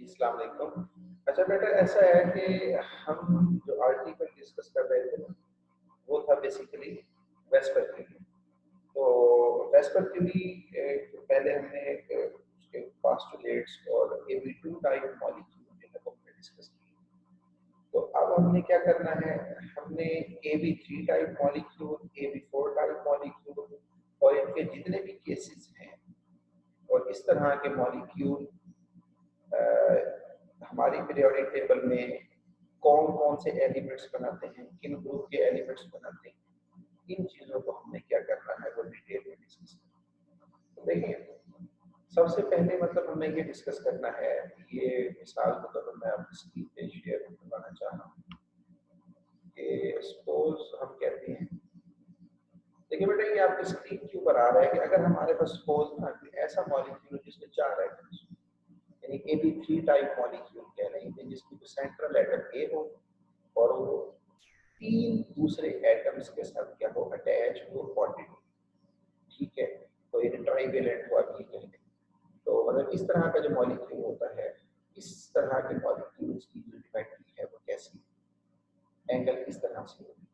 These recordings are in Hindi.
अस्सलाम वालेकुम। अच्छा बेटा, ऐसा है कि हम जो आर्टिकल डिस्कस कर रहे थे ना, वो था बेसिकली वेस्पर थ्योरी। तो वेस्पर थ्योरी पहले हमने उसके पास्टुलेट्स और AB2 टाइप मॉलिक्यूल जो है वो हमने डिस्कस किए। तो अब हमने क्या करना है, हमने AB3 type molecule, AB4 type molecule और इनके जितने भी केसेस हैं और इस तरह के मॉलिक्यूल हमारी पीरियोडिक टेबल में कौन कौन से एलिमेंट्स बनाते हैं, किन ग्रुप के एलिमेंट्स बनाते हैं, इन चीजों को हमने क्या करना है वो डिटेल में डिस्कस करना। तो देखिए, सबसे पहले मतलब हमें ये डिस्कस करना है, ये मिसाल के तौर पर मैं आपकी स्क्रीन पे शेयर करवाना चाह रहा हूँ कि सपोज हम कहते हैं, देखिए बेटा ये आपकी स्क्रीन के ऊपर आ रहा है कि अगर हमारे पास सपोज ना ऐसा मॉलिक्यूल जिसमें 4 एटम्स, यानी AB3 टाइप मॉलिक्यूल कह रहे हैं जिसमें सेंट्रल एटम A हो और वो 3 दूसरे एटम्स के साथ क्या हो, अटैच हो, बॉन्डेड हो। ठीक है, तो ये ट्राइवेलेंट हुआ ये कहेंगे। तो मतलब इस तरह का जो मॉलिक्यूल होता है, इस तरह के मॉलिक्यूल्स की जो ज्योमेट्री है वो कैसी, एंगल किस तरह से होगी।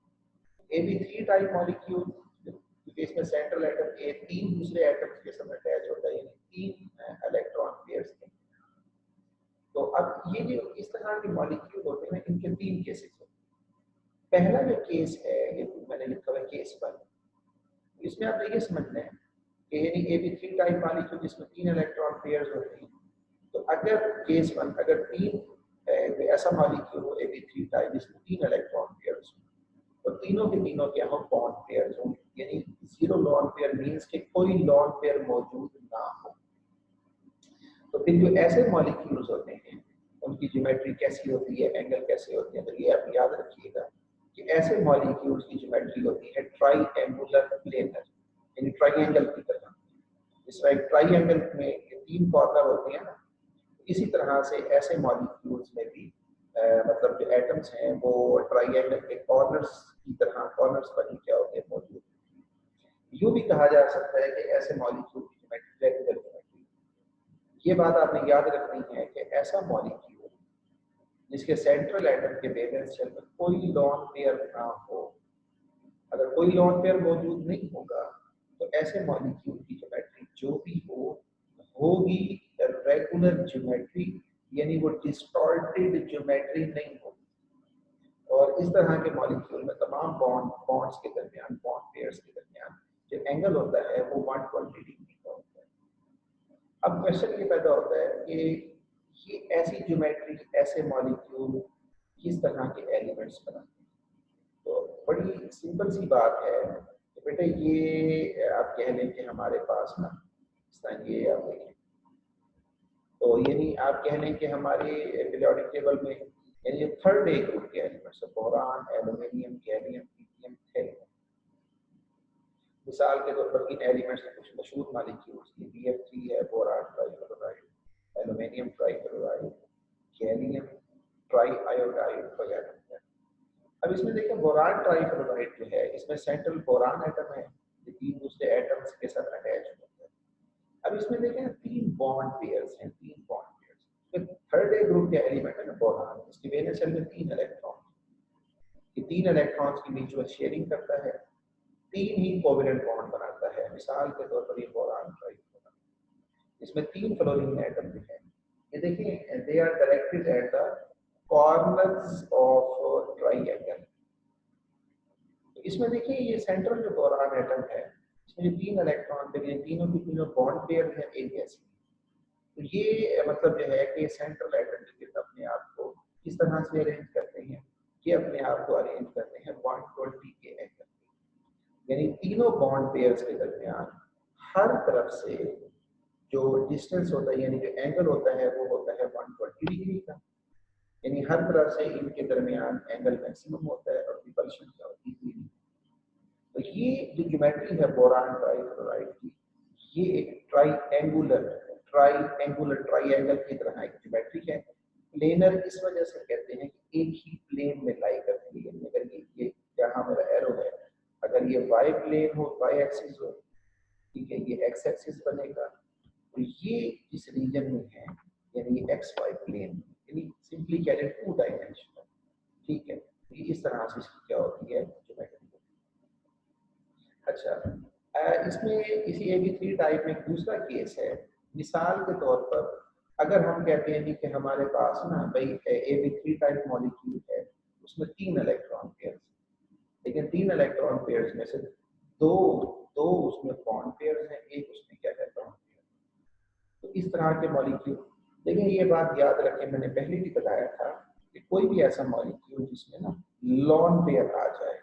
AB3 टाइप मॉलिक्यूल क्योंकि इसमें सेंट्रल एटम A 3 दूसरे एटम्स के साथ अटैच होता है, यानी 3 इलेक्ट्रॉन पेयर्स के। तो अब ये जो इस तरह के मॉलिक्यूल होते हैं, इनके 3 केसेस होते हैं। पहला जो केस है, ये मैंने लिखा हुआ है केस 1। इसमें आप ये समझना है कि यानी AB3 टाइप मॉलिक्यूल जिसमें 3 इलेक्ट्रॉन पेयर्स होते हैं, तो अगर केस 1 अगर 3 ऐसा मॉलिक्यूल हो AB3 टाइप जिसमें 3 इलेक्ट्रॉन पेयर्स हो, तो तीनों के तीनों क्या हो, बॉन्ड पेयर्स हो, यानी जीरो लॉन पेयर मींस कि कोई लॉन पेयर मौजूद ना हो। तो फिर जो ऐसे मॉलिक्यूल्स होते हैं उनकी ज्योमेट्री कैसी होती है, एंगल कैसे होते हैं, तो ये आप याद रखिएगा कि ऐसे मॉलिक्यूल्स की ज्योमेट्री होती है ट्राइएंगुलर प्लेनर, यानी ट्राइएंगल की तरह। जिस तरह ट्राइएंगल में 3 कॉर्नर होते हैं ना, इसी तरह से ऐसे मॉलिक्यूल्स में भी मतलब जो एटम्स हैं वो ट्राइएंगल के कॉर्नर्स की तरह, कॉर्नर्स पर ही क्या होते हैं, मौजूद। यूं भी कहा जा सकता है कि ऐसे मॉलिक्यूल की ज्योमेट्री रेगुलर ज्योमेट्री। ये बात आपने याद रखनी है कि ऐसा मॉलिक्यूल जिसके सेंट्रल एटम के वैलेंस शेल में कोई लॉन पेयर ना हो, अगर कोई लॉन पेयर मौजूद नहीं होगा तो ऐसे मॉलिक्यूल की ज्योमेट्री जो भी हो होगी रेगुलर ज्योमेट्री, यानी वो डिस्टॉर्टेड ज्योमेट्री नहीं होगी। और इस तरह के मॉलिक्यूल में तमाम बॉन्ड्स के दरमियान, बॉन्ड पेयर्स के दरमियान जो एंगल होता है वो 120 डिग्री का होता है। अब क्वेश्चन ये पैदा होता है कि ये ऐसी ज्योमेट्री, ऐसे मॉलिक्यूल किस तरह के एलिमेंट्स बनाते हैं। तो बड़ी सिंपल सी बात है कि बेटे ये आप कह लें कि हमारे पास ना इस तरह ये आप देखें, तो यानी आप कह लें कि हमारे पीरियोडिक टेबल में यानी थर्ड ए ग्रुप के elements boron, aluminium, gallium, lithium, thorium. मिसाल के तौर पर इन एलिमेंट्स के कुछ मशहूर मॉलिक्यूल्स की BF3 है, boron trichloride, aluminium trichloride, gallium triiodide वगैरह। अब इसमें देखिए बोरान ट्राइक्लोराइड जो है, इसमें सेंट्रल बोरान एटम है, ये 3 दूसरे एटम्स के साथ अटैच होता है। अब इसमें देखें 3 बॉन्ड पेयर्स हैं, 3 बॉन्ड पेयर्स। तो थर्ड ए ग्रुप के एलिमेंट है ना बोरान, इसकी वैलेंस शेल में 3 इलेक्ट्रॉन, ये 3 इलेक्ट्रॉन्स की म्यूचुअल शेयरिंग करता है, 3 ही कोवेलेंट बॉन्ड बनाता है। मिसाल के तौर पर ये बोरान ट्राइक्लोराइड, इसमें 3 फ्लोरीन एटम भी है। ये देखिए they are directed at the corners of triangle. तो इसमें देखिए ये सेंट्रल जो बोरान एटम है, इसमें जो 3 इलेक्ट्रॉन थे, ये तीनों की तीनों बॉन्ड पेयर हैं एलियस। तो ये मतलब जो है कि सेंट्रल एटम के अपने आप को किस तरह से अरेंज करते हैं, कि अपने आप को अरेंज करते हैं 120 के एंगल, यानी तीनों बॉन्ड पेयर्स के दरमियान हर तरफ से जो डिस्टेंस होता है, यानी जो एंगल होता है वो होता है 120 डिग्री का, यानी हर तरफ से इनके दरमियान एंगल मैक्सिमम होता है और रिपल्शन क्या होती है। तो ये जो ज्योमेट्री है बोरान ट्राइक्लोराइड की, ये एक ट्राइएंगुलर ट्राइएंगल की तरह एक ज्योमेट्री है। प्लेनर इस वजह से कहते हैं कि एक ही प्लेन में लाई करती है। अगर ये जहां मेरा एरो है, अगर ये वाई प्लेन हो, वाई एक्सिस हो, ठीक है, ये एक्स एक्सिस बनेगा। तो ये जिस रीजन में है यानी एक्स वाई प्लेन, यानी सिंपली कह रहे हैं 2 डायमेंशनल। ठीक है, ये इस तरह से इसकी क्या होती है ज्योमेट्री। अच्छा, इसमें इसी AB3 टाइप में एक दूसरा केस है। मिसाल के तौर पर अगर हम कहते हैं कि हमारे पास ना भाई AB3 टाइप मॉलिक्यूल है, उसमें 3 इलेक्ट्रॉन पेयर्स, लेकिन 3 इलेक्ट्रॉन पेयर्स में से दो दो उसमें बॉन्ड पेयर्स हैं, एक उसमें क्या कहता हूँ। तो इस तरह के मॉलिक्यूल, लेकिन ये बात याद रखें, मैंने पहले भी बताया था कि कोई भी ऐसा मॉलिक्यूल जिसमें ना लॉन पेयर आ जाए,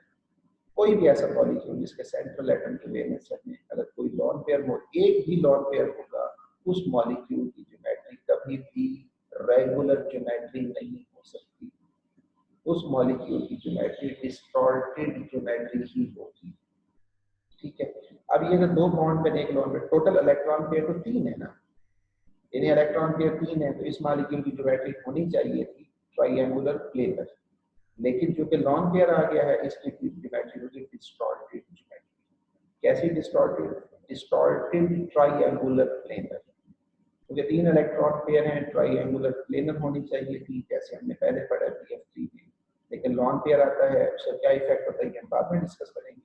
कोई भी ऐसा मॉलिक्यूल जिसके सेंट्रल एटम के वैलेंस में अगर कोई लॉन पेयर हो, एक भी लॉन पेयर होगा, उस मॉलिक्यूल की ज्योमेट्री कभी भी रेगुलर ज्योमेट्री नहीं हो सकती। उस मॉलिक्यूल की ज्योमेट्री डिस्टॉर्टेड ज्योमेट्री ही होगी। ठीक है, अब ये जो 2 बॉन्ड पे एक lone pair, total electron pair तो 3 है ना, यानी इलेक्ट्रॉन पेयर 3 है, तो इस मॉलिक्यूल की ज्योमेट्री होनी चाहिए थी ट्रायंगुलर प्लेनर, लेकिन चूंकि लॉन पेयर आ गया है, इसकी ज्योमेट्री होगी डिस्टॉर्टेड ज्योमेट्री। कैसी डिस्टॉर्टेड? डिस्टॉर्टेड ट्रायंगुलर प्लेनर, क्योंकि 3 इलेक्ट्रॉन पेयर हैं, ट्रायंगुलर प्लेनर होनी चाहिए थी, जैसे हमने पहले पढ़ा BF3 में। लेकिन लॉन पेयर आता है, उसका क्या इफेक्ट होता है बाद में डिस्कस करेंगे।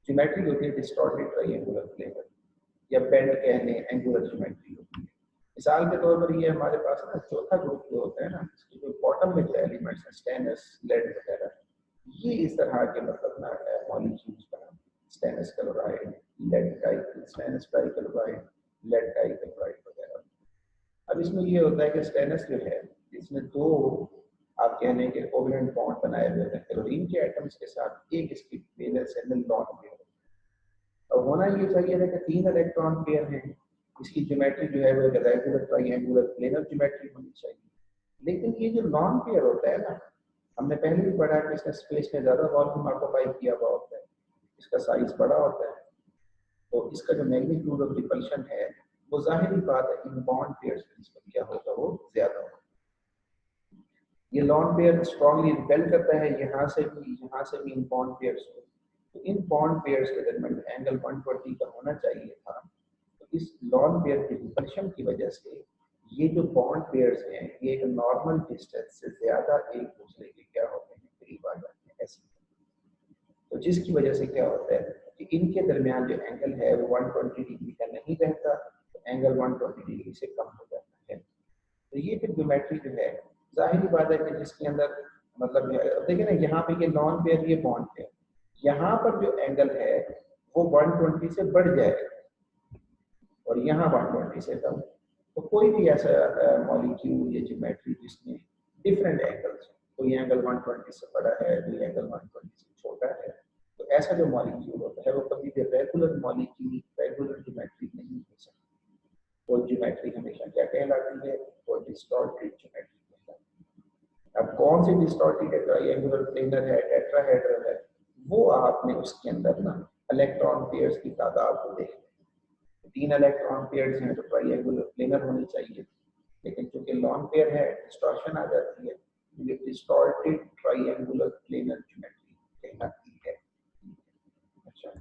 ज्योमेट्री होती है डिस्टॉर्टेड ट्रायंगुलर प्लेनर, या बेंड कहने एंगुलर ज्योमेट्री होती है। मिसाल के तौर पर ये हमारे पास ना चौथा ग्रुप जो होता है ना, इसके जो बॉटम में जो एलिमेंट्स हैं, स्टेनस, लेड वगैरह, ये इस तरह के मतलब ना मॉलिक्यूल्स बना, stannous chloride, lead type, stannous trichloride, lead trichloride वगैरह। अब इसमें ये होता है कि स्टेनस जो है, इसमें 2 आप कह लें कि कोवेलेंट बॉन्ड बनाए हुए हैं क्लोरीन के एटम्स के साथ, एक इसकी वैलेंस है लॉन पेयर। अब होना ये चाहिए था कि 3 इलेक्ट्रॉन पेयर हैं, इसकी ज्योमेट्री जो है वो रेगुलर ट्रायंगुलर प्लेनर ज्योमेट्री होनी चाहिए। लेकिन ये जो लॉन पेयर होता है ना, हमने पहले भी पढ़ा कि इसका स्पेस में ज्यादा वॉल्यूम ऑक्यूपाई किया हुआ होता है, इसका साइज बड़ा होता है, तो इसका जो मैग्नीट्यूड ऑफ रिपल्शन है वो जाहिर बात है इन बॉन्ड पेयर्स की निस्बत क्या होगा, वो ज्यादा होगा। ये लॉन पेयर स्ट्रांगली रिपेल करता है यहाँ से भी इन बॉन्ड पेयर्स को, तो इन बॉन्ड पेयर्स के दरमियान एंगल 120 का होना चाहिए था। तो इस लॉन पेयर की रिपल्शन की वजह से ये जो बॉन्ड पेयर्स हैं, ये एक नॉर्मल डिस्टेंस से ज्यादा एक दूसरे के क्या होते हैं, करीब आ जाते हैं ऐसे। तो जिसकी वजह से क्या होता है कि इनके दरमियान जो एंगल है वो 120 डिग्री का नहीं रहता, तो एंगल 120 डिग्री से कम हो जाता है। तो ये फिर ज्योमेट्री जो है, जाहिर बात है कि जिसके अंदर मतलब देखिए ना, यहाँ पे ये नॉन पेयर, ये बॉन्ड पेयर, यहाँ पर जो एंगल है वो 120 से बढ़ जाएगा और यहाँ 120 से कम। तो कोई भी ऐसा मॉलिक्यूल या ज्योमेट्री जिसमें डिफरेंट एंगल्स, कोई एंगल 120 से बड़ा है, कोई एंगल 120 से छोटा है, तो ऐसा जो मॉलिक्यूल होता है वो कभी भी रेगुलर मॉलिक्यूल, रेगुलर ज्योमेट्री नहीं हो सकती। वो ज्योमेट्री हमेशा क्या कहलाती है, वो डिस्टॉर्टेड ज्योमेट्री कहलाती है। अब कौन सी डिस्टॉर्टेड है, ट्रायंगुलर प्लेनर है, टेट्राहेड्रल है, वो आपने उसके अंदर ना इलेक्ट्रॉन पेयर्स की तादाद को देखना। 3 इलेक्ट्रॉन पेयर्स हैं तो ट्रायंगुलर प्लेनर होनी चाहिए, लेकिन चूंकि लॉन पेयर है डिस्टॉर्शन आ जाती है, ये डिस्टॉर्टेड ट्रायंगुलर प्लेनर ज्योमेट्री कहलाती है। अच्छा,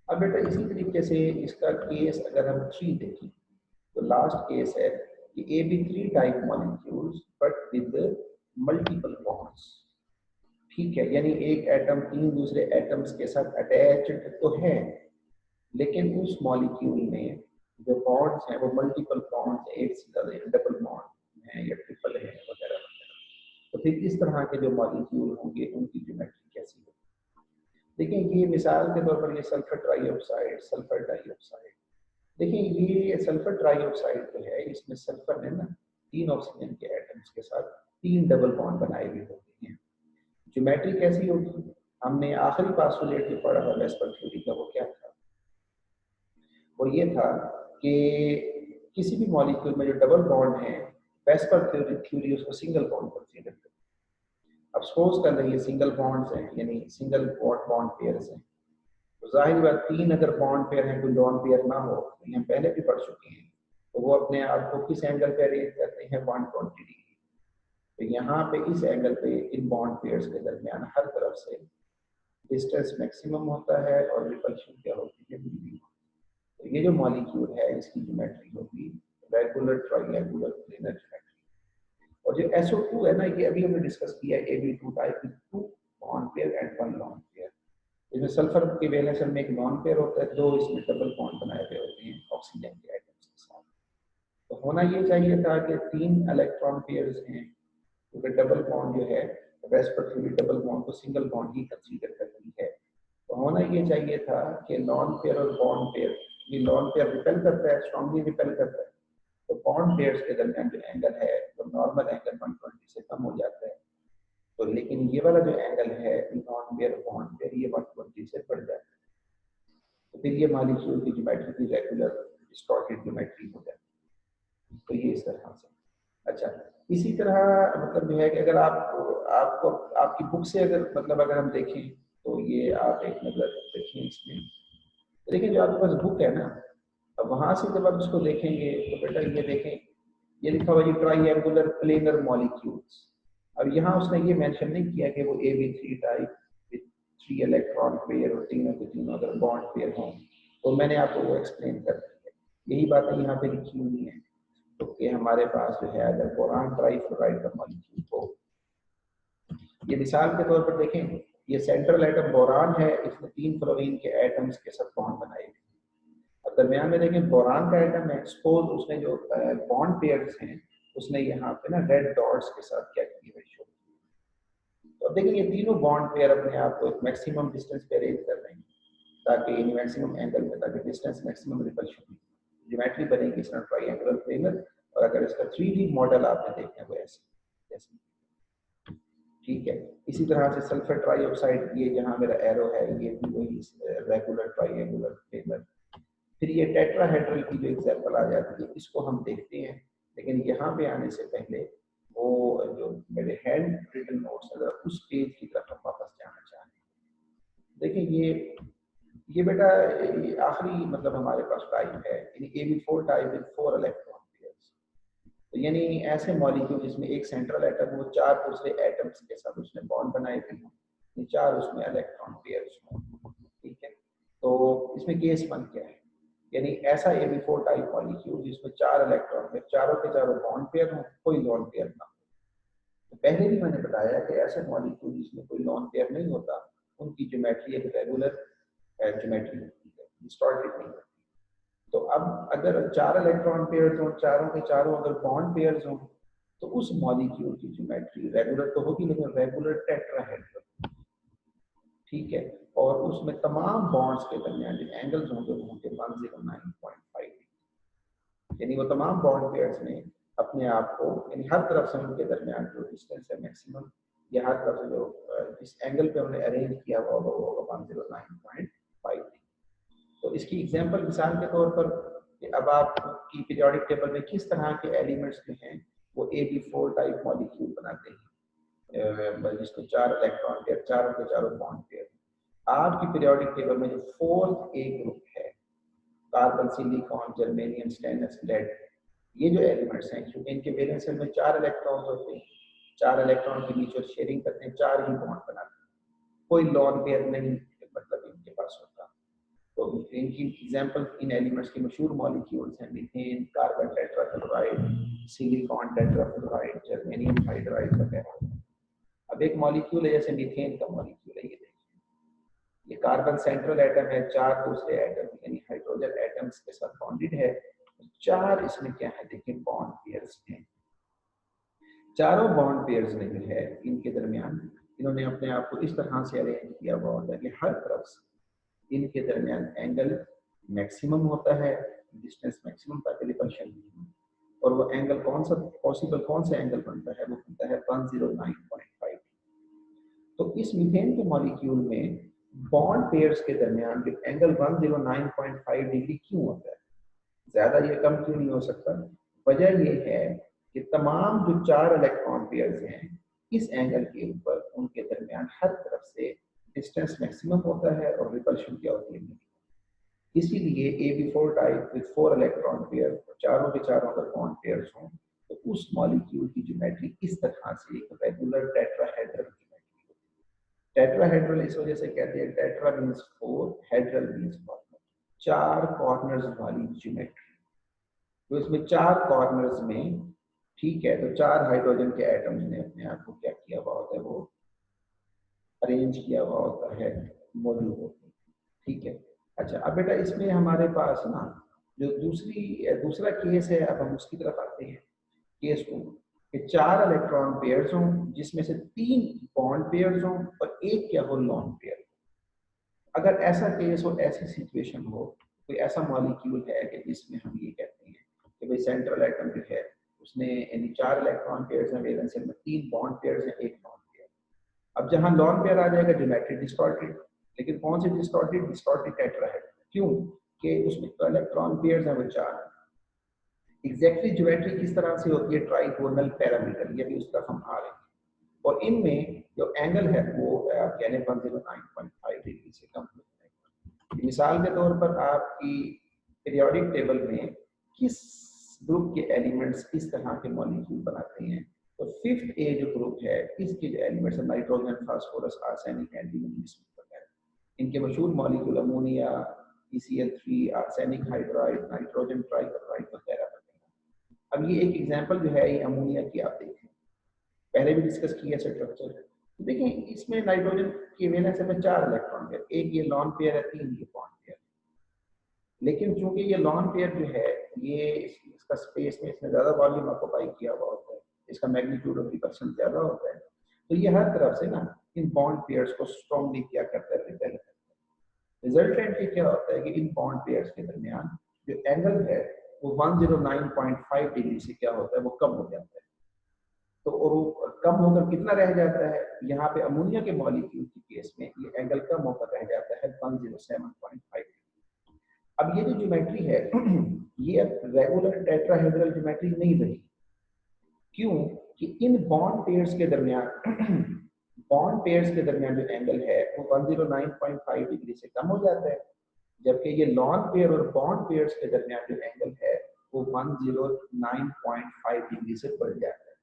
अब बेटा इसी तरीके से इसका केस अगर हम 3 देखें, तो लास्ट केस है कि AB3 type molecules but with multiple bonds. ठीक है, यानी एक एटम 3 दूसरे एटम्स के साथ अटैच्ड तो है, लेकिन उस मॉलिक्यूल में जो बॉन्ड्स हैं वो मल्टीपल बॉन्ड्स, एक से ज्यादा डबल बॉन्ड है या ट्रिपल है वगैरह वगैरह। तो फिर इस तरह के जो मॉलिक्यूल होंगे उनकी ज्योमेट्री कैसी होगी। देखिए ये मिसाल के तौर पर ये सल्फर ट्राइऑक्साइड, सल्फर डाइऑक्साइड, देखिए ये सल्फर ट्राइऑक्साइड जो है, इसमें सल्फर ने ना 3 ऑक्सीजन के एटम्स के साथ 3 डबल बॉन्ड बनाए हुए होते हैं। ज्योमेट्री कैसी होगी, हमने आखिरी पास्टुलेट जो पढ़ा था वेस्पर थ्योरी का, वो क्या था, वो ये था कि किसी भी मॉलिक्यूल में जो डबल बॉन्ड है, वेस्पर थ्योरी उसको सिंगल बॉन्ड कंसीडर करती है। अब सपोज कर लेंगे सिंगल बॉन्ड्स हैं, यानी सिंगल बॉन्ड पेयर्स हैं, तो जाहिर बात 3 अगर बॉन्ड पेयर हैं, कोई लॉन पेयर ना हो, तो हम पहले भी पढ़ चुके हैं, तो वो अपने आप को किस एंगल पे अरेंज करते हैं, 120 डिग्री। तो यहाँ पे इस एंगल पे इन बॉन्ड पेयर्स के दरमियान हर तरफ से डिस्टेंस मैक्सिमम होता है और रिपल्शन क्या होती है, मिनिमम। तो ये जो मॉलिक्यूल है इसकी ज्योमेट्री होगी रेगुलर ट्रायंगुलर प्लेनर ज्योमेट्री। और जो SO2 है ना, ये अभी हमने डिस्कस किया है, AB2 टाइप में 2 bond pair and 1 long pair. इसमें सल्फर के वैलेंस में एक लॉन्ग पेयर होता है, 2 इसमें डबल बॉन्ड बनाए हुए होते हैं ऑक्सीजन के एटम्स के साथ। तो होना ये चाहिए था कि 3 इलेक्ट्रॉन पेयर्स हैं, क्योंकि डबल बॉन्ड जो है रेस्पेक्टिवली डबल बॉन्ड को सिंगल बॉन्ड ही कंसीडर करती है। तो होना ये चाहिए था कि लॉन्ग पेयर और बॉन्ड पेयर, ये लॉन्ग पेयर रिपेल करता है, स्ट्रांगली रिपेल करता है, तो बॉन्ड पेयर्स के दरमियान जो एंगल है वो नॉर्मल एंगल 120 से कम हो जाता है। तो लेकिन ये वाला जो एंगल है नॉन पेयर बॉन्ड पेयर, ये 120 से बढ़ जाता है। तो फिर ये मॉलिक्यूल की ज्योमेट्री की रेगुलर डिस्टॉर्टेड ज्योमेट्री हो जाती है। तो ये इस तरह से। अच्छा, इसी तरह मतलब जो है कि अगर आपको आपकी बुक से अगर मतलब अगर हम देखें तो ये आप एक नजर देखें इसमें, तो देखिए जो आपके पास बुक है ना, अब वहां से जब आप इसको देखेंगे तो बेटा ये देखें, ये लिखा हुआ है ट्रायंगुलर प्लेनर मॉलिक्यूल्स। अब यहाँ उसने ये मेंशन नहीं किया कि वो AB3 टाइप 3 इलेक्ट्रॉन पेयर और तीनों के तीनों अगर बॉन्ड पेयर हों, तो मैंने आपको वो एक्सप्लेन कर दिया। यही बातें यहाँ पे लिखी हुई हैं। तो कि हमारे पास जो है अगर बोरान ट्राइफ्लोराइड का मॉलिक्यूल हो, ये मिसाल के तौर पर देखें, ये सेंट्रल एटम बोरान है, इसमें 3 फ्लोरीन के एटम्स के साथ बॉन्ड बनाए गए। अब दरमियान में देखें बोरान का एटम है, सपोज उसने जो बॉन्ड पेयर्स हैं उसने यहाँ पे ना रेड डॉट्स के साथ क्या किया है शो। तो अब देखें ये तीनों बॉन्ड पेयर अपने आप को एक मैक्सिमम डिस्टेंस पे अरेंज कर रहे हैं, ताकि इन मैक्सिमम एंगल में, ताकि डिस्टेंस मैक्सिमम रिपल्शन ज्योमेट्री बनेगी इस ट्रायंगुलर प्लेनर। और अगर इसका 3D मॉडल आपने देखा है वो ऐसे, ठीक है। इसी तरह से सल्फर ट्राइऑक्साइड, ये जहाँ मेरा एरो है ये भी वही रेगुलर ट्रायंगुलर प्लेनर। फिर ये टेट्राहेड्रल की जो एग्जांपल आ जाती है इसको हम देखते हैं, लेकिन यहाँ पे आने से पहले वो जो मेरे हैंड रिटन नोट्स है उस पेज की तरफ हम वापस जाना चाहें। देखिए ये बेटा ये आखिरी मतलब हमारे पास टाइप है, यानी AB4 type with 4 electron pairs. तो यानी ऐसे मॉलिक्यूल जिसमें एक सेंट्रल एटम हो, 4 दूसरे एटम्स के साथ उसने बॉन्ड बनाए हुए हों, 4 उसमें इलेक्ट्रॉन पेयर्स हों, ठीक है। तो इसमें केस 1 क्या है, यानी ऐसा AB4 टाइप मॉलिक्यूल जिसमें 4 इलेक्ट्रॉन में चारों के चारों बॉन्ड पेयर हों, कोई लोन पेयर ना हो। तो पहले भी मैंने बताया कि ऐसे मॉलिक्यूल जिसमें कोई लोन पेयर नहीं होता उनकी ज्योमेट्री एक रेगुलर ज्योमेट्री होती है, डिस्टॉर्टेड नहीं होती। तो अब अगर 4 इलेक्ट्रॉन पेयर्स हों, चारों के चारों अगर बॉन्ड पेयर्स हों, तो उस मॉलिक्यूल की ज्योमेट्री रेगुलर तो होगी, लेकिन रेगुलर टेट्राहेड्रल, ठीक है। और उसमें तमाम बॉन्ड्स के दरमियान जो एंगल्स होंगे वो होंगे 109.5, यानी वो तमाम बॉन्ड पेयर्स में अपने आप को, यानी हर तरफ से उनके दरमियान जो डिस्टेंस है मैक्सिमम, या हर तरफ से जो जिस एंगल पे हमने अरेंज किया हुआ वो होगा 109.5। तो इसकी एग्जांपल मिसाल के तौर पर कि अब आपकी पीरियोडिक टेबल में किस तरह के एलिमेंट्स जो हैं वो AB4 टाइप मॉलिक्यूल बनाते हैं, जिसको 4 इलेक्ट्रॉन पेयर, चारों के चारों बॉन्ड पेयर। आपकी पीरियोडिक टेबल में जो 4th A ग्रुप है, carbon, silicon, germanium, stainless, lead, ये जो एलिमेंट्स हैं क्योंकि इनके वैलेंस में 4 इलेक्ट्रॉन होते हैं, 4 इलेक्ट्रॉन के बीच और शेयरिंग करते हैं, 4 ही बॉन्ड बनाते हैं, कोई लॉन पेयर नहीं मतलब इनके पास होता। तो इनकी एग्जांपल इन एलिमेंट्स की मशहूर मॉलिक्यूल्स हैं methane, carbon tetrachloride, silicon tetrafluoride, germanium hydride वगैरह। अब एक मॉलिक्यूल है जैसे मीथेन का मॉलिक्यूल है, ये देखिए, ये कार्बन सेंट्रल एटम है, 4 दूसरे एटम यानी हाइड्रोजन एटम्स के साथ बॉन्डेड है, 4 इसमें क्या है देखिए बॉन्ड पेयर्स हैं। चारों बॉन्ड पेयर्स में जो है इनके दरमियान इन्होंने अपने आप को इस तरह से अरेंज किया हुआ होता है कि हर तरफ से इनके दरमियान एंगल मैक्सिमम होता है, डिस्टेंस मैक्सिमम ताकि रिपल्शन नहीं हो। और वो एंगल कौन सा पॉसिबल, कौन सा एंगल बनता है, वो बनता है 109.5। तो इस मीथेन के मॉलिक्यूल में बॉन्ड पेयर्स के दरमियान जो एंगल 109.5 डिग्री क्यों होता है, ज्यादा ये कम क्यों नहीं हो सकता? वजह ये है कि तमाम जो 4 इलेक्ट्रॉन पेयर्स हैं इस एंगल के ऊपर उनके दरमियान हर तरफ से डिस्टेंस मैक्सिमम होता है और रिपल्शन क्या होती है। इसीलिए AB4 type with 4 electron pair, चारों के चारों अगर बॉन्ड पेयर्स हों तो उस मॉलिक्यूल की ज्योमेट्री इस तरह से एक रेगुलर टेट्राहेड्रल ज्योमेट्री होती है। टेट्राहेड्रल इस वजह से कहते हैं, tetra means 4, hedral means corner, 4 corners वाली ज्योमेट्री। तो इसमें 4 कॉर्नर्स में, ठीक है, तो 4 हाइड्रोजन के एटम्स ने अपने आप को क्या किया हुआ होता है, वो अरेंज किया हुआ होता है, मौजूद होते हैं, ठीक है। अच्छा, अब बेटा इसमें हमारे पास ना जो दूसरा केस है, अब हम उसकी तरफ आते हैं। केस 2 कि 4 इलेक्ट्रॉन पेयर्स हों जिसमें से 3 बॉन्ड पेयर्स हों और एक क्या हो, लॉन पेयर। अगर ऐसा केस हो, ऐसी सिचुएशन हो, कोई ऐसा मॉलिक्यूल है कि जिसमें हम ये कहते हैं कि भाई सेंट्रल एटम जो है उसने यानी 4 इलेक्ट्रॉन पेयर्स हैं, वैलेंस शेल में 3 बॉन्ड पेयर्स हैं, एक लॉन पेयर। अब जहां लॉन पेयर आ जाएगा ज्योमेट्री डिस्टॉर्टेड, लेकिन कौन से डिस्टॉर्टेड? Distorted tetrahedral. क्यों? कि उसमें तो इलेक्ट्रॉन पेयर्स हैं वो 4। एग्जैक्टली ज्योमेट्री किस तरह से होती है? ट्राइगोनल पैरामीटर, ये भी उस तरफ हम आ रहे हैं। और इनमें जो एंगल है वो यानी 109.5 डिग्री से कम होता है। मिसाल के तौर पर आपकी पीरियोडिक टेबल में किस ग्रुप के एलिमेंट्स इस तरह के मॉलिक्यूल बनाते हैं, तो 5th ए जो ग्रुप है इसके जो एलिमेंट्स है नाइट्रोजन, फास्फोरस, आर्सेनिक, एंटीमनी वगैरह, इनके मशहूर molecule ammonia, ECl3, arsenic hydride, nitrogen trichloride वगैरह वगैरह। अब ये एक एग्जांपल जो है ये अमोनिया की आप देखें, पहले भी डिस्कस किया स्ट्रक्चर। तो देखिए इसमें नाइट्रोजन की वैलेंस में 4 इलेक्ट्रॉन है, एक ये लॉन पेयर है, 3 ये बॉन्ड पेयर। लेकिन चूंकि ये लॉन पेयर जो है ये इसका स्पेस में इसमें ज्यादा वॉल्यूम ऑक्यूपाई किया हुआ होता है, इसका मैग्नीट्यूड ऑफ रिपल्शन ज्यादा होता है, तो ये हर तरफ से ना इन बॉन्ड पेयर्स को स्ट्रांगली क्या करता है, रिपेल करता है। रिजल्टेंटली क्या होता है कि इन बॉन्ड पेयर्स के दरमियान जो एंगल है वो 109.5 डिग्री से क्या होता है, वो कम हो जाता है। तो और वो कम होकर कितना रह जाता है, यहाँ पे अमोनिया के मॉलिक्यूल के केस में ये एंगल कम होकर रह जाता है 107.5। अब ये जो ज्योमेट्री है ये अब रेगुलर टेट्राहेड्रल ज्योमेट्री नहीं रही। क्यों? कि इन बॉन्ड पेयर्स के दरमियान बॉन्ड पेयर्स के दरमियान जो एंगल है वो 109.5 डिग्री से कम हो जाता है, जबकि ये लॉन पेयर और बॉन्ड पेयर्स के दरमियान जो एंगल है वो 109.5 डिग्री से बढ़ जाता है।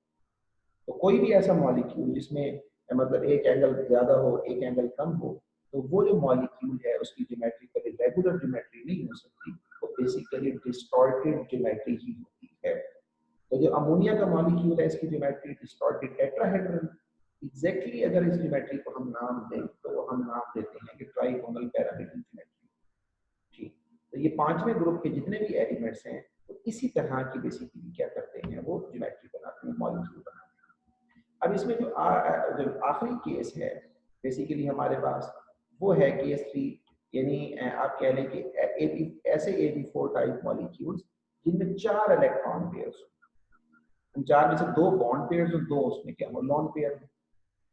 तो कोई भी ऐसा मॉलिक्यूल जिसमें मतलब एक एंगल ज्यादा हो एक एंगल कम हो, तो वो जो मॉलिक्यूल है उसकी ज्योमेट्री कभी रेगुलर ज्योमेट्री नहीं हो सकती, वो बेसिकली डिस्टॉर्टेड ज्योमेट्री ही होती है। तो जो अमोनिया का मॉलिक्यूल है इसकी ज्योमेट्री डिस्टॉर्टेड टेट्राहेड्रल। एग्जैक्टली अगर इस ज्योमेट्री को हम नाम दें तो हम नाम देते हैं कि ट्राइगोनल पैरामीटर ज्योमेट्री। ठीक, तो ये 5वें ग्रुप के जितने भी एलिमेंट्स हैं तो इसी तरह की बेसिकली क्या करते हैं, वो ज्योमेट्री बनाते हैं, मॉलिक्यूल बनाते हैं। अब इसमें जो आखिरी केस है बेसिकली हमारे पास वो है केस 3, यानी आप कह लें कि ऐसे AB4 टाइप मॉलिक्यूल्स जिनमें 4 इलेक्ट्रॉन पेयर्स, उन 4 में से 2 बॉन्ड पेयर्स और 2 उसमें क्या हो, लॉन पेयर है।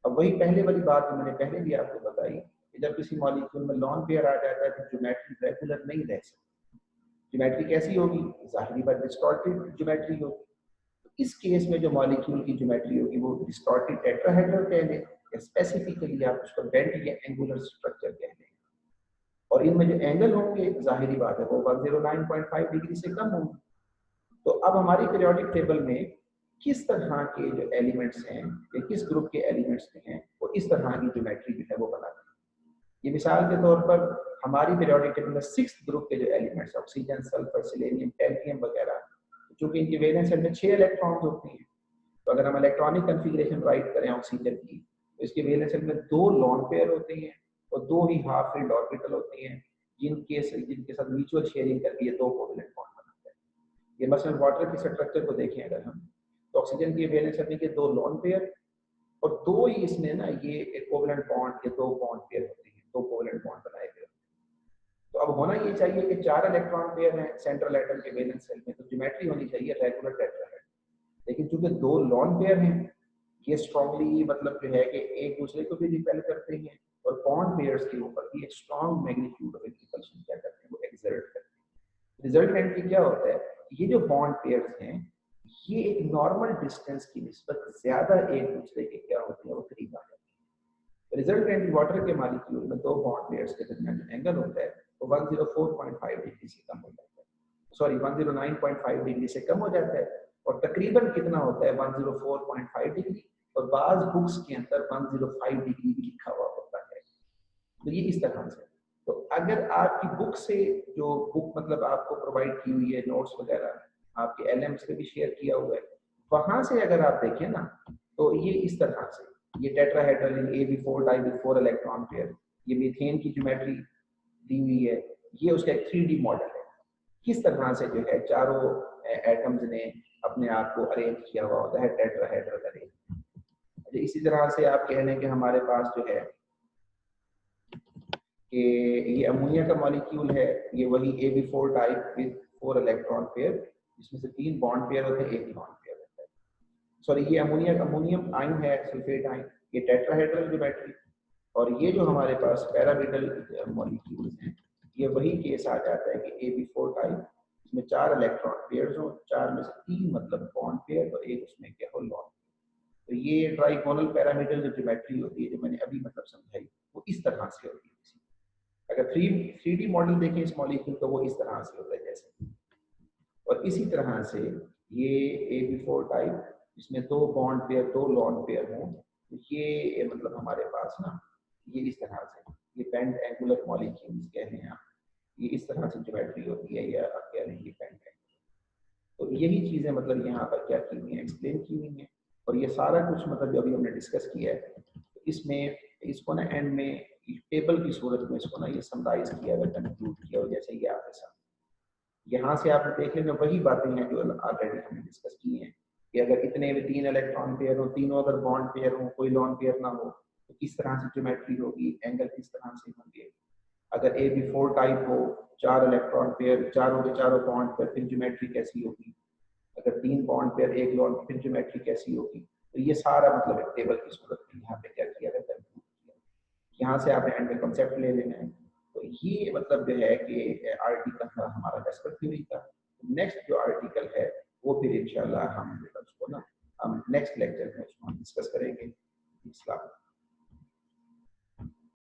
अब वही पहले वाली बात जो मैंने पहले भी आपको बताई कि जब किसी मॉलिक्यूल में लॉन पेयर आ जाता है तो ज्योमेट्री रेगुलर नहीं रह सकती। ज्योमेट्री कैसी होगी? जाहिरी बात डिस्टॉर्टेड ज्योमेट्री होगी। इस केस में जो मॉलिक्यूल की ज्योमेट्री होगी वो डिस्टॉर्टेड टेट्राहेड्रल कह लें, या स्पेसिफिकली आप उसको बेंट या एंगुलर स्ट्रक्चर कह लें। और इनमें जो एंगल होंगे जाहिरी बात है वो 109.5 डिग्री से कम होंगे। तो अब हमारी पीरियोडिक टेबल में किस तरह के जो एलिमेंट्स हैं या किस ग्रुप के एलिमेंट्स में हैं वो इस तरह की ज्योमेट्री जो है वो बनाते हैं। ये मिसाल के तौर पर हमारी पीरियोडिक टेबल में 6th ग्रुप के जो एलिमेंट्स ऑक्सीजन, सल्फर, सेलेनियम, टैल्टियम वगैरह, चूंकि इनकी वैलेंस शेल में 6 इलेक्ट्रॉन्स होते हैं, तो अगर हम इलेक्ट्रॉनिक कन्फिगरेशन राइट करें ऑक्सीजन की तो इसके वैलेंस शेल में 2 लॉन पेयर होते हैं और 2 ही हाफ फिल्ड ऑर्बिटल होते हैं जिनके साथ म्यूचुअल शेयरिंग करके ये 2 कोवैलेंट बॉन्ड बनाते हैं। ये मसलन वाटर के स्ट्रक्चर को देखें अगर हम, तो ऑक्सीजन की वैलेंस शेल के 2 लॉन पेयर और 2 ही इसमें ना ये कोवैलेंट बॉन्ड के 2 बॉन्ड पेयर होते हैं, 2 कोवैलेंट बॉन्ड बनाए गए। तो अब होना ये चाहिए कि 4 इलेक्ट्रॉन पेयर हैं सेंट्रल एटम के वैलेंस शेल में, तो ज्योमेट्री होनी चाहिए रेगुलर टेट्राहेड्रल। लेकिन चूंकि 2 लॉन पेयर हैं ये स्ट्रांगली मतलब जो है कि एक दूसरे को भी रिपेल करते हैं और बॉन्ड पेयर्स के ऊपर भी एक स्ट्रांग मैग्नीट्यूड ऑफ रिपल्शन क्या करते हैं, वो एक्सर्ट करते हैं। रिजल्टेंटली क्या होता है, ये जो बॉन्ड पेयर्स हैं ये एक नॉर्मल डिस्टेंस की निस्बत ज्यादा एक दूसरे के क्या होते हैं, वो करीब आ जाते हैं। रिजल्टेंटली वाटर के मॉलिक्यूल में 2 बॉन्ड पेयर्स के दरमियान जो एंगल होता है वो 104.5 डिग्री से कम हो जाता है, सॉरी 109.5 डिग्री से कम हो जाता है। और तकरीबन कितना होता है, 104.5 डिग्री, और बाज बुक्स के अंदर 105 डिग्री भी लिखा हुआ होता है। तो ये इस तरह से, तो अगर आपकी बुक से जो बुक मतलब आपको प्रोवाइड की हुई है नोट्स वगैरह, आपके LMs पे भी शेयर किया हुआ है। वहां से अगर आप देखें ना तो ये इस तरह से, ये tetrahedral AB4 type 4 electron pair, ये मीथेन की ज्योमेट्री दी हुई है, ये उसका एक 3D मॉडल है। किस तरह से जो है चारों एटम्स ने अपने आप को अरेंज किया हुआ होता है टेट्राहेड्रल अरेंज। इसी तरह से आप कह लें कि हमारे पास जो है कि ये अमोनिया का मॉलिक्यूल है, ये वही AB4 type with 4 electron pair, जिसमें से 3 बॉन्ड पेयर होते हैं, 1 नॉन पेयर होता है। सॉरी, ये अमोनियम आयन है, सल्फेट आयन, ये टेट्राहेड्रल ज्योमेट्री। और ये जो हमारे पास पैरामीटल मॉलिक्यूल्स हैं, ये वही केस आ जाता है कि AB4 टाइप, इसमें 4 इलेक्ट्रॉन पेयर्स हो, 4 में से 3 मतलब बॉन्ड पेयर और एक उसमें क्या हो लॉन। तो ये ट्राइगोनल पैरामीटल जो ज्योमेट्री होती है, जो मैंने अभी मतलब समझाई, वो इस तरह से होती है। अगर 3D मॉडल देखें इस मॉलिक्यूल का, वो इस तरह से होता है जैसे। और इसी तरह से ये AB4 टाइप, इसमें 2 बॉन्ड पेयर 2 लॉन पेयर हों, तो ये मतलब हमारे पास ना ये इस तरह से, ये पेंटेंगुलर मॉलिक्यूल्स कह लें आप, ये इस तरह से ज्योमेट्री होती है, या आप कह लें ये पेंटेंगुलर। तो यही चीजें मतलब यहाँ पर क्या की हुई हैं, एक्सप्लेन की हुई हैं। और ये सारा कुछ मतलब जो अभी हमने डिस्कस किया है, तो इसमें इसको ना एंड में टेबल की सूरत में इसको ना ये समराइज किया हुआ, कंक्लूड किया हुआ, जैसे ये आपके साथ यहाँ से आप देख लेंगे वही बातें हैं जो ऑलरेडी हमने डिस्कस की हैं कि अगर इतने में 3 इलेक्ट्रॉन पेयर हो, तीनों अगर बॉन्ड पेयर हो, कोई लॉन पेयर ना हो, तो किस तरह से ज्योमेट्री होगी, एंगल किस तरह से होंगे। अगर AB4 टाइप हो, 4 इलेक्ट्रॉन पेयर, चारों के चारों बॉन्ड पर, फिर ज्योमेट्री कैसी होगी। अगर 3 बॉन्ड पेयर 1 लॉन, फिर ज्योमेट्री कैसी होगी। तो ये सारा मतलब एक टेबल की सूरत में यहाँ पे क्या किया गया है, यहाँ से आप एंड में कंसेप्ट ले लेना है। तो ये मतलब जो है कि आर्टिकल था हमारा वेस्पर थ्योरी का। नेक्स्ट जो आर्टिकल है वो फिर इंशाल्लाह हम उसको ना हम नेक्स्ट लेक्चर में उसको हम डिस्कस करेंगे। इस्लाम।